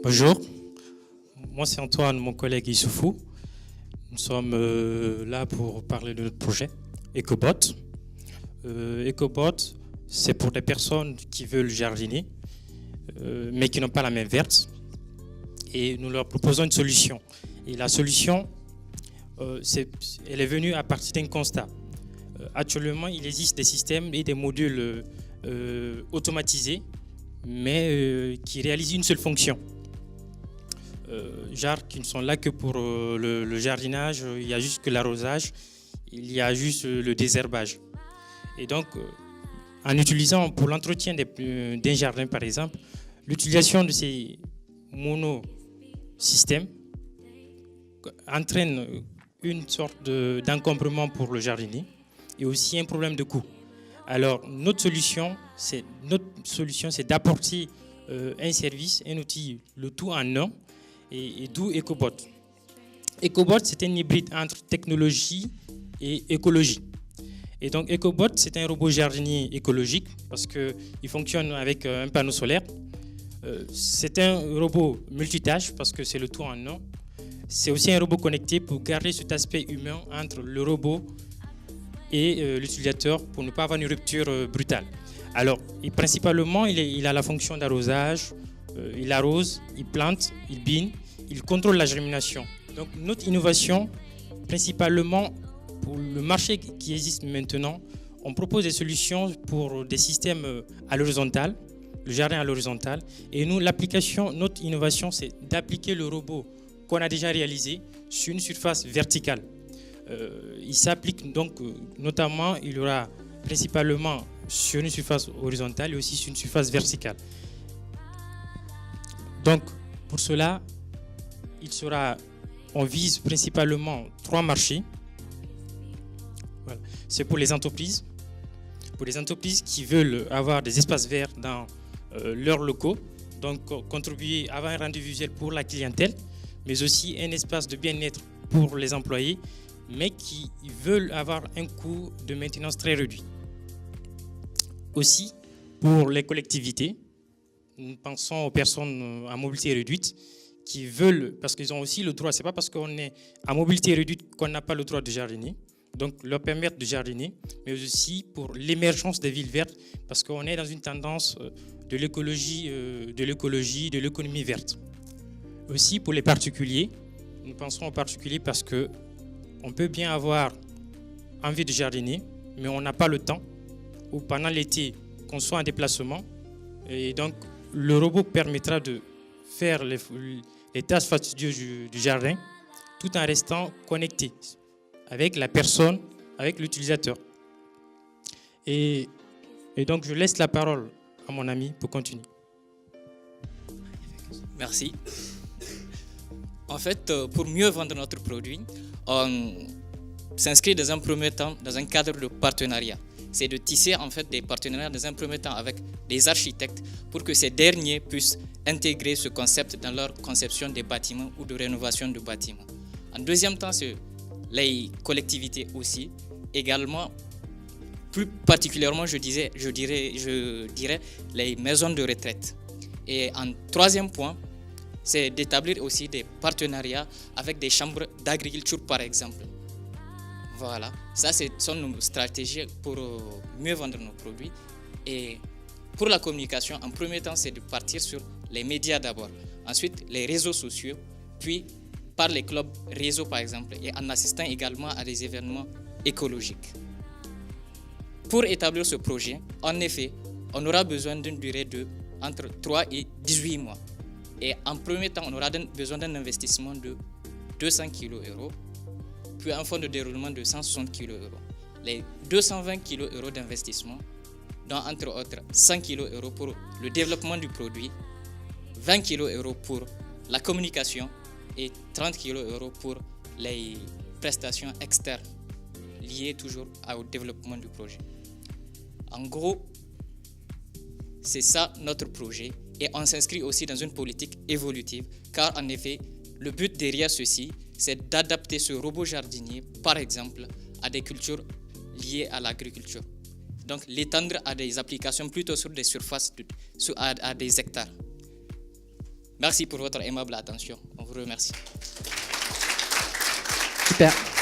Bonjour, moi c'est Antoine, mon collègue Issoufou. Nous sommes là pour parler de notre projet EcoBot. EcoBot, c'est pour des personnes qui veulent jardiner, mais qui n'ont pas la main verte. Et nous leur proposons une solution. Et la solution, elle est venue à partir d'un constat. Actuellement, il existe des systèmes et des modules automatisés, mais qui réalisent une seule fonction. Qui ne sont là que pour le jardinage, il y a juste que l'arrosage, il y a juste le désherbage. Et donc, en utilisant pour l'entretien d'un jardin par exemple, l'utilisation de ces monosystèmes entraîne une sorte d'encombrement pour le jardinier et aussi un problème de coût. Alors, notre solution, c'est d'apporter un service, un outil, le tout en un, et d'où EcoBot. EcoBot, c'est un hybride entre technologie et écologie. Et donc, EcoBot, c'est un robot jardinier écologique parce qu'il fonctionne avec un panneau solaire. C'est un robot multitâche parce que c'est le tout en un. C'est aussi un robot connecté pour garder cet aspect humain entre le robot et l'utilisateur pour ne pas avoir une rupture brutale. Alors, principalement, il a la fonction d'arrosage, il arrose, il plante, il bine, il contrôle la germination. Donc, notre innovation, principalement pour le marché qui existe maintenant, on propose des solutions pour des systèmes à l'horizontale, le jardin à l'horizontale. Et nous, notre innovation, c'est d'appliquer le robot qu'on a déjà réalisé sur une surface verticale. Il s'applique donc, notamment, il y aura principalement sur une surface horizontale et aussi sur une surface verticale. Donc, pour cela, on vise principalement 3 marchés. Voilà. C'est pour les entreprises qui veulent avoir des espaces verts dans leurs locaux, donc contribuer à avoir un rendu visuel pour la clientèle, mais aussi un espace de bien-être pour les employés, mais qui veulent avoir un coût de maintenance très réduit. Aussi, pour les collectivités, nous pensons aux personnes à mobilité réduite qui veulent, parce qu'ils ont aussi le droit, c'est pas parce qu'on est à mobilité réduite qu'on n'a pas le droit de jardiner, donc leur permettre de jardiner, mais aussi pour l'émergence des villes vertes, parce qu'on est dans une tendance de l'écologie, de l'économie verte. Aussi pour les particuliers, nous pensons aux particuliers parce que on peut bien avoir envie de jardiner, mais on n'a pas le temps, ou pendant l'été, qu'on soit en déplacement, et donc le robot permettra de faire les tâches fastidieuses du jardin tout en restant connecté avec la personne, avec l'utilisateur. Et donc je laisse la parole à mon ami pour continuer. Merci. En fait, pour mieux vendre notre produit, on s'inscrit dans un premier temps dans un cadre de partenariat. C'est de tisser en fait des partenariats dans un premier temps avec des architectes pour que ces derniers puissent intégrer ce concept dans leur conception des bâtiments ou de rénovation de bâtiments. En deuxième temps, c'est les collectivités aussi, également, plus particulièrement, je dirais les maisons de retraite. Et en troisième point, c'est d'établir aussi des partenariats avec des chambres d'agriculture, par exemple. Voilà, ça sont nos stratégies pour mieux vendre nos produits. Et pour la communication, en premier temps, c'est de partir sur les médias d'abord. Ensuite, les réseaux sociaux, puis par les clubs réseaux par exemple, et en assistant également à des événements écologiques. Pour établir ce projet, en effet, on aura besoin d'une durée de entre 3 et 18 mois. Et en premier temps, on aura besoin d'un investissement de 200 kg euros, puis un fonds de déroulement de 160 kg euros. Les 220 kg euros d'investissement, dont entre autres 100 kg euros pour le développement du produit, 20 kg euros pour la communication et 30 kg euros pour les prestations externes liées toujours au développement du projet. En gros, c'est ça notre projet et on s'inscrit aussi dans une politique évolutive car en effet, le but derrière ceci, c'est d'adapter ce robot jardinier, par exemple, à des cultures liées à l'agriculture. Donc l'étendre à des applications plutôt sur des surfaces, à des hectares. Merci pour votre aimable attention. On vous remercie. Super.